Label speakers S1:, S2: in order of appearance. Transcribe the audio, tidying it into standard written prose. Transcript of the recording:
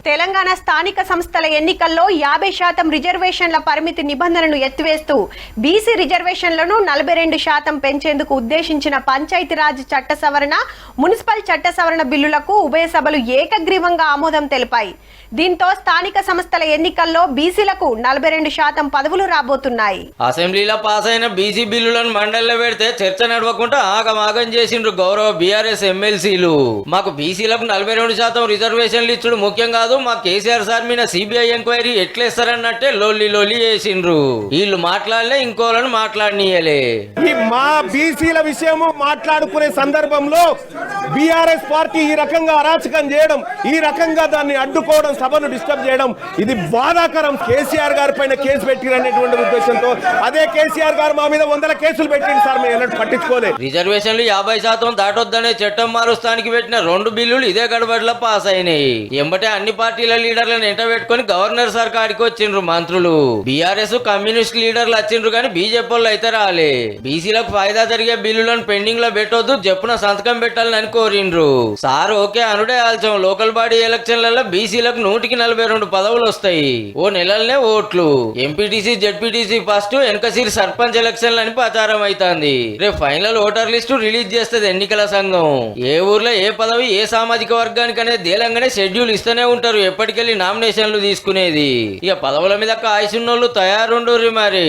S1: తెలంగాణ స్థానిక సంస్థల ఎన్నికల్లో 50% రిజర్వేషన్ల పరిమితి నిబంధనను ఎత్తివేస్తూ బీసీ రిజర్వేషన్లను 42% పెంచేందుకు ఉద్దేశించిన పంచాయతీరాజ్ చట్ట సవరణ, మున్సిపల్ చట్ట సవరణ బిల్లులకు ఉభయ సభలు ఏకగ్రీవంగా ఆమోదం తెలిపాయి. దీంతో స్థానిక సంస్థల ఎన్నికల్లో బీసీలకు 42% పదవులు రాబోతున్నాయి.
S2: అసెంబ్లీలో పాస్ అయిన బీసీ బిల్లులను మండలిలో పెడితే చర్చ నడవకుండా ఆగమాగం చేసిండ్రు గౌరవ బీఆర్ఎస్ ఎమ్మెల్సీలు. మాకు బీసీలకు 42% రిజర్వేషన్లు ఇచ్చుడు ముఖ్యం కాదు, మా కేసీఆర్ సార్ మీద సిబిఐ ఎంక్వైరీ ఎట్లేస్తారన్నట్టే లొల్లి చేసిండ్రు. వీళ్ళు మాట్లాడలే, ఇంకోళ్ళని మాట్లాడనీయలే.
S3: మా బీసీల విషయము మాట్లాడుకునే సందర్భంలో బీఆర్ఎస్ పార్టీ ఈ రకంగా అరాచకం చేయడం, ఈ రకంగా దాన్ని అడ్డుకోవడం, సభను డిస్టర్బ్ చేయడం ఇది బాధాకరం. కేసీఆర్ గారి పైన కేసు పెట్టిరనేటువంటి ఉద్దేశంతో అదే కేసీఆర్ గారు మా మీద 100 కేసులు పెట్టింది సార్, మేము ఎన్నడూ పట్టించుకోలేదు.
S2: రిజర్వేషన్లు 50% దాటొద్దనే చట్టం మారుస్తానికి పెట్టిన 2 బిల్లులు ఇదే గడబడిలో పాస్ అయినాయి. ఎంబటే అన్ని పార్టీల లీడర్లను ఎంట పెట్టుకుని గవర్నర్ సార్ కాడికి వచ్చిండ్రు మంత్రులు. బీఆర్ఎస్ కమ్యూనిస్ట్ లీడర్లు వచ్చిండ్రు కానీ బీజేపీ వాళ్ళు అయితే రాలే. బీసీలకు ఫాయిదా జరిగే బిల్లులను పెండింగ్ లో పెట్టొద్దు, చెప్పున సంతకం పెట్టాలని కోరిండ్రు. సార్ ఓకే అనుడే ఆల్చం. లోకల్ బాడీ ఎలక్షన్లలో బీసీలకు 142 పదవులు వస్తాయి. ఓ నెలలనే ఓట్లు. ఎంపీటీసీ, జెడ్పీటీసీ ఫస్ట్, వెనకసీరి సర్పంచ్ ఎలక్షన్లు అని ప్రచారం అవుతుంది. రేపు ఫైనల్ ఓటర్ లిస్టు రిలీజ్ చేస్తుంది ఎన్నికల సంఘం. ఏ ఊర్లో ఏ పదవి ఏ సామాజిక వర్గానికి అనేది దేలంగానే షెడ్యూల్ ఇస్తూనే ఉంటారు. ఎప్పటికెళ్ళి నామినేషన్లు తీసుకునేది. ఇక పదవుల మీద కాయసున్నోళ్ళు తయారుండ్రి మరి.